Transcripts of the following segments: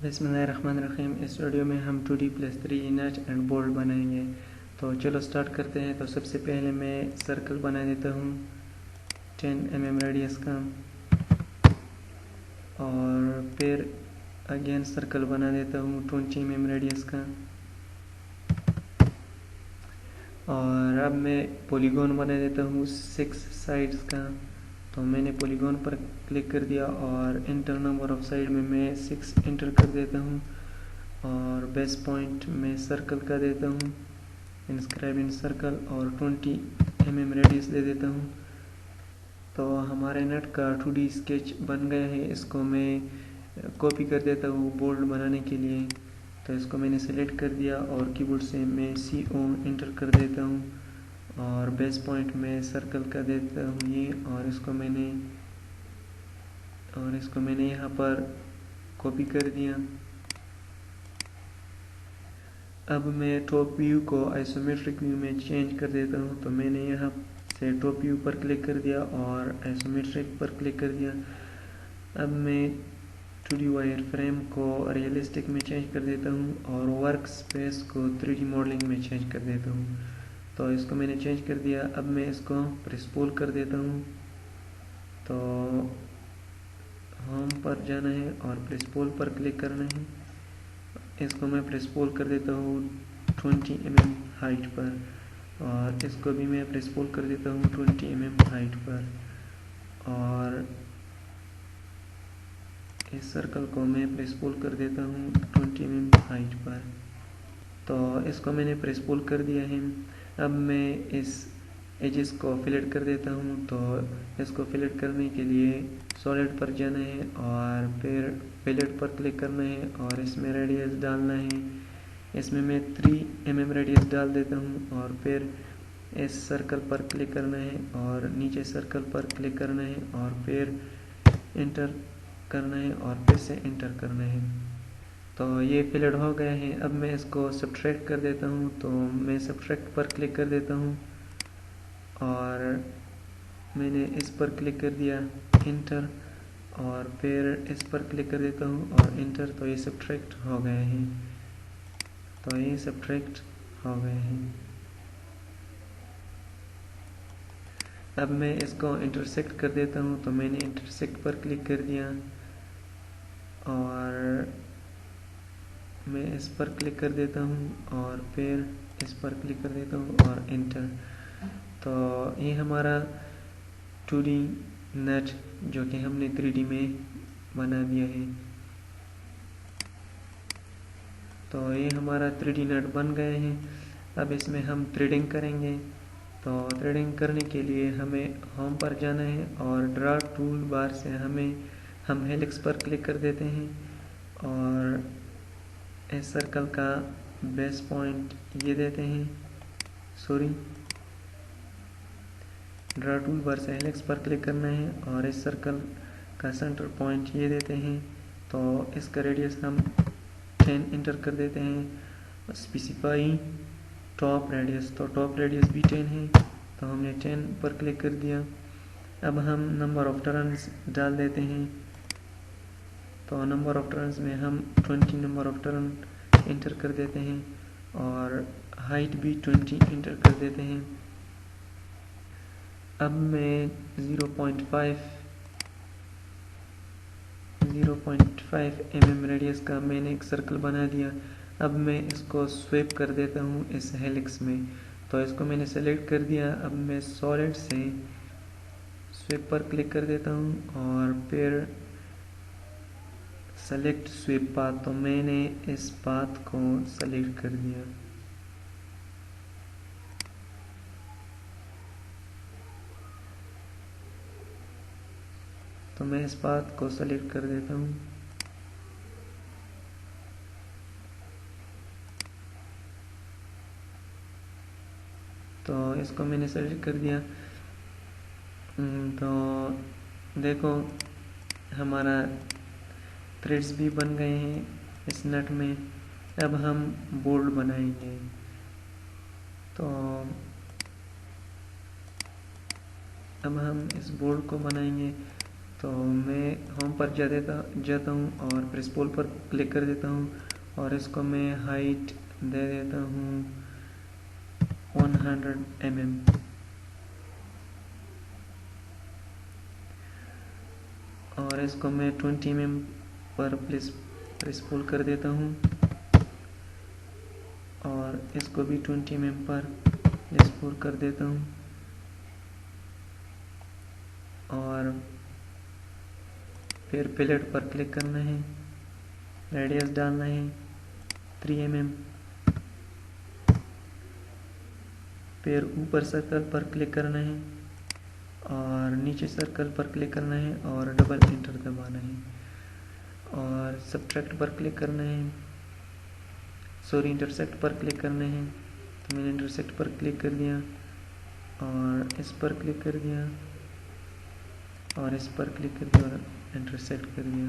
बिस्मिल्लाहिर्रहमानिर्रहीम। इस वीडियो में हम 2D plus 3 nut and bolt बनाएंगे। तो चलो स्टार्ट करते हैं। तो सबसे पहले मैं सर्कल बना देता हूँ 10 mm रेडियस का, और फिर अगेन सर्कल बना देता हूँ 20 mm रेडियस का। और अब मैं पॉलीगॉन बना देता हूँ 6 साइड्स का। तो मैंने पॉलीगॉन पर क्लिक कर दिया और इंटर नंबर ऑफ साइड में मैं 6 इंटर कर देता हूँ। और बेस पॉइंट में सर्कल का देता हूँ, इंस्क्राइब इन सर्कल, और 20 mm रेडियस दे देता हूँ। तो हमारे नट का 2D स्केच बन गया है। इसको मैं कॉपी कर देता हूँ बोल्ट बनाने के लिए। तो इसको मैंने सेलेक्ट कर दिया और कीबोर्ड से मैं CO इंटर कर देता हूँ और बेस पॉइंट में सर्कल का देता हूँ ये, और इसको मैंने यहाँ पर कॉपी कर दिया। अब मैं टॉप व्यू को आइसोमेट्रिक व्यू में चेंज कर देता हूँ। तो मैंने यहाँ से टॉप व्यू पर क्लिक कर दिया और आइसोमेट्रिक पर क्लिक कर दिया। अब मैं 2D वायर फ्रेम को रियलिस्टिक में चेंज कर देता हूँ और वर्क स्पेस को 3D मॉडलिंग में चेंज कर देता हूँ। तो इसको मैंने चेंज कर दिया। अब मैं इसको प्रेस पुल कर देता हूँ। तो होम पर जाना है और प्रेस पुल पर क्लिक करना है। इसको मैं प्रेस पुल कर देता हूँ 20 mm हाइट पर, और इसको भी मैं प्रेस पुल कर देता हूँ 20 mm हाइट पर। और इस सर्कल को मैं प्रेस पुल कर देता हूँ 20 mm हाइट पर। तो इसको मैंने प्रेस पुल कर दिया है। अब मैं इस एजेस को फिलेट कर देता हूँ। तो इसको फिलेट करने के लिए सॉलिड पर जाना है और फिर फिलेट पर क्लिक करना है और इसमें रेडियस डालना है। इसमें मैं 3 mm रेडियस डाल देता हूँ और फिर इस सर्कल पर क्लिक करना है और नीचे सर्कल पर क्लिक करना है और फिर इंटर करना है और फिर से इंटर करना है। तो ये फिलेट हो गया है। अब मैं इसको सब्ट्रैक्ट कर देता हूँ। तो मैं सब्ट्रैक्ट पर क्लिक कर देता हूँ और मैंने इस पर क्लिक कर दिया, इंटर, और फिर इस पर क्लिक कर देता हूँ और इंटर। तो ये सब्ट्रैक्ट हो गए हैं। तो ये सब्ट्रैक्ट हो गए हैं। अब मैं इसको इंटरसेक्ट कर देता हूँ। तो मैंने इंटरसेक्ट पर क्लिक कर दिया और मैं इस पर क्लिक कर देता हूँ और फिर इस पर क्लिक कर देता हूँ और इंटर। तो ये हमारा 2D नट जो कि हमने 3D में बना दिया है। तो ये हमारा 3D नट बन गए हैं। अब इसमें हम थ्रेडिंग करेंगे। तो थ्रेडिंग करने के लिए हमें होम पर जाना है और ड्रा टूल बार से हम हेलिक्स पर क्लिक कर देते हैं और इस सर्कल का बेस पॉइंट ये देते हैं। ड्रा टूल बार से हेलिक्स पर क्लिक करना है और इस सर्कल का सेंटर पॉइंट ये देते हैं। तो इसका रेडियस हम 10 इंटर कर देते हैं। स्पेसिफाई टॉप रेडियस, तो टॉप रेडियस भी 10 है। तो हमने 10 पर क्लिक कर दिया। अब हम नंबर ऑफ टर्न्स डाल देते हैं। तो नंबर ऑफ टर्न्स में हम 20 नंबर ऑफ टर्न इंटर कर देते हैं और हाइट भी 20 इंटर कर देते हैं। अब मैं 0.5 mm रेडियस का मैंने एक सर्कल बना दिया। अब मैं इसको स्वेप कर देता हूँ इस हेलिक्स में। तो इसको मैंने सेलेक्ट कर दिया। अब मैं सॉलिड से स्वेप पर क्लिक कर देता हूँ और फिर सेलेक्ट स्वेप पाथ। तो मैंने इस पाथ को सेलेक्ट कर दिया। तो मैं इस पाथ को सेलेक्ट कर देता हूँ। तो इसको मैंने सेलेक्ट कर दिया। तो देखो हमारा थ्रेड्स भी बन गए हैं इस नट में। अब हम बोल्ट बनाएंगे। तो अब हम इस बोल्ट को बनाएंगे। तो मैं होम पर जाता हूँ और प्रेस पुल पर क्लिक कर देता हूँ और इसको मैं हाइट दे देता हूँ 100 mm और इसको मैं 20 mm पर प्रेस पुल कर देता हूँ और इसको भी 20 mm पर प्रेस पुल कर देता हूँ और फिर फिलेट पर क्लिक करना है, रेडियस डालना है 3 mm, फिर ऊपर सर्कल पर क्लिक करना है और नीचे सर्कल पर क्लिक करना है और डबल एंटर दबाना है और सब्ट्रैक्ट पर क्लिक करना है, सॉरी इंटरसेक्ट पर क्लिक करना है। तो मैंने इंटरसेक्ट पर क्लिक कर दिया और इस पर क्लिक कर दिया और इस पर क्लिक कर दिया और इंटरसेक्ट कर दिया।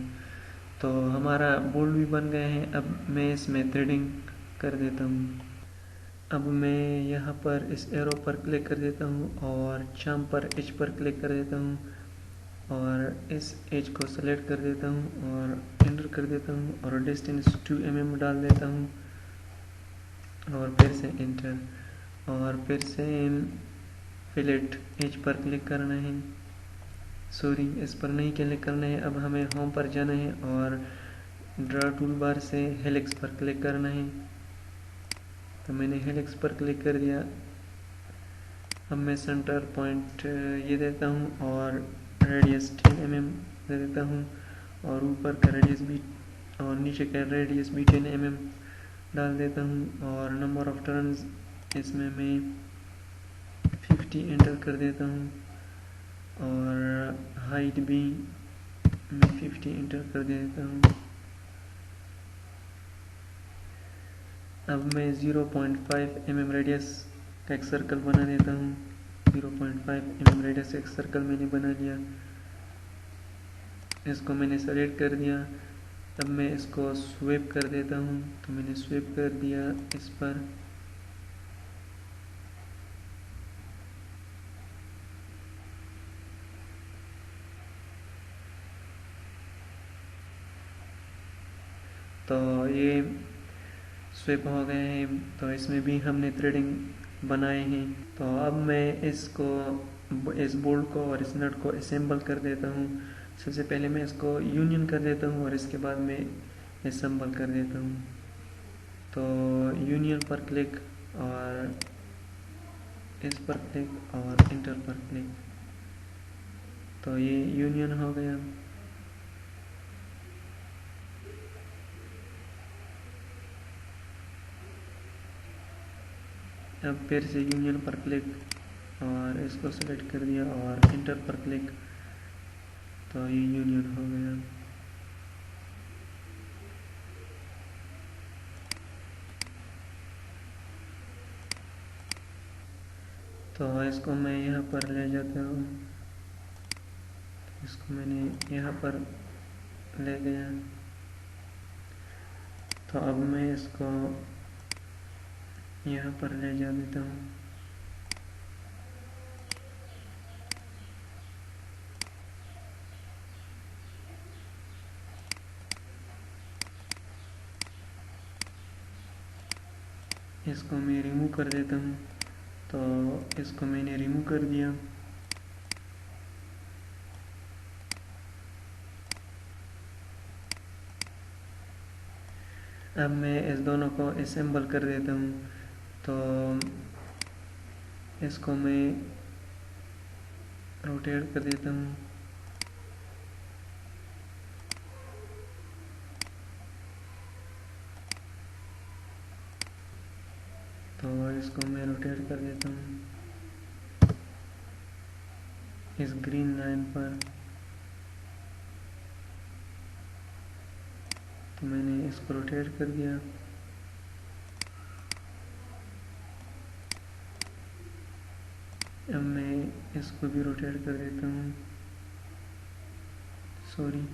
तो हमारा बोल्ड भी बन गए हैं। अब मैं इसमें थ्रेडिंग कर देता हूँ। अब मैं यहाँ पर इस एरो पर क्लिक कर देता हूँ और चाम पर एज पर क्लिक कर देता हूँ और इस एज को सेलेक्ट कर देता हूँ और एंटर कर देता हूँ और डिस्टेंस 2 mm डाल देता हूँ और फिर से एंटर और फिर से फिलेट एज पर क्लिक करना है, सॉरी इस पर नहीं क्लिक करना है। अब हमें होम पर जाना है और ड्रा टूल बार से हेलिक्स पर क्लिक करना है। तो मैंने हेलिक्स पर क्लिक कर दिया। अब मैं सेंटर पॉइंट ये देता हूँ और रेडियस 10 mm दे देता हूँ और ऊपर का रेडियस भी और नीचे का रेडियस भी 10 mm डाल देता हूँ और नंबर ऑफ टर्न्स इसमें मैं 50 एंटर कर देता हूँ और हाइट भी मैं 50 एंटर कर देता हूँ। अब मैं 0.5 mm रेडियस का एक सर्कल बना देता हूँ। 0.5 mm रेडियस एक सर्कल मैंने बना लिया, इसको मैंने सेलेक्ट कर दिया। अब मैं इसको स्वेप कर देता हूँ। तो मैंने स्वेप कर दिया इस पर तो ये स्वेप हो गए हैं। तो इसमें भी हमने थ्रेडिंग बनाए हैं। तो अब मैं इसको इस बोल्ट को और इस नट को असेंबल कर देता हूँ। सबसे पहले मैं इसको यूनियन कर देता हूँ और इसके बाद मैं असेंबल कर देता हूँ। तो यूनियन पर क्लिक और इस पर क्लिक और इंटर पर क्लिक। तो ये यूनियन हो गया। अब फिर से यूनियन पर क्लिक और इसको सेलेक्ट कर दिया और इंटर पर क्लिक। तो ये यूनियन हो गया। तो इसको मैं यहाँ पर ले जाता हूँ। इसको मैंने यहाँ पर ले गया। तो अब मैं इसको यहाँ पर ले जा देता हूँ। इसको मैं रिमूव कर देता हूँ। तो इसको मैंने रिमूव कर दिया। अब मैं इस दोनों को असेंबल कर देता हूँ। तो इसको मैं रोटेट कर देता हूँ। तो इसको मैं रोटेट कर देता हूँ इस ग्रीन लाइन पर। तो मैंने इसको रोटेट कर दिया। अब मैं इसको भी रोटेट कर देता हूँ, सॉरी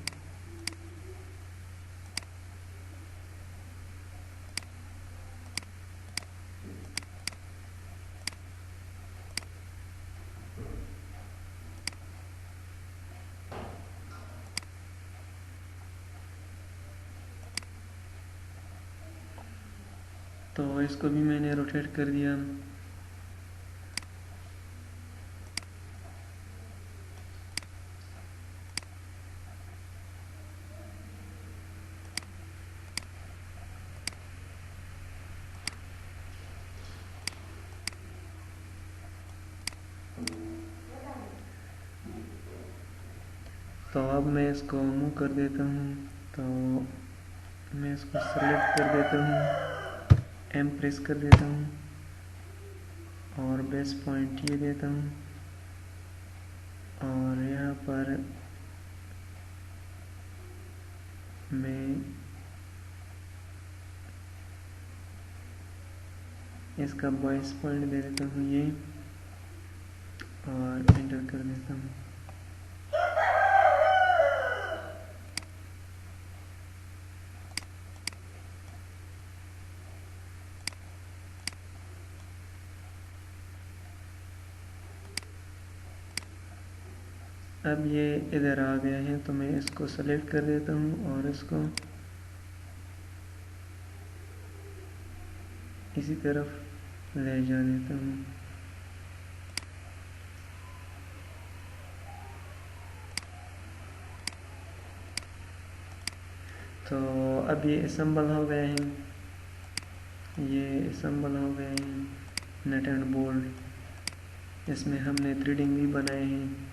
तो इसको भी मैंने रोटेट कर दिया। तो अब मैं इसको मूव कर देता हूँ। तो मैं इसको सेलेक्ट कर देता हूँ, एम प्रेस कर देता हूँ और बेस पॉइंट ये देता हूँ और यहाँ पर मैं इसका बॉइस पॉइंट दे देता हूँ ये और एंटर कर देता हूँ। अब ये इधर आ गया है तो मैं इसको सेलेक्ट कर देता हूँ और इसको इसी तरफ ले जा देता हूँ। तो अब ये असम्बल हो गए हैं, ये असम्बल हो गए हैं नट एंड बोल्ट। इसमें हमने थ्रेडिंग भी बनाए हैं।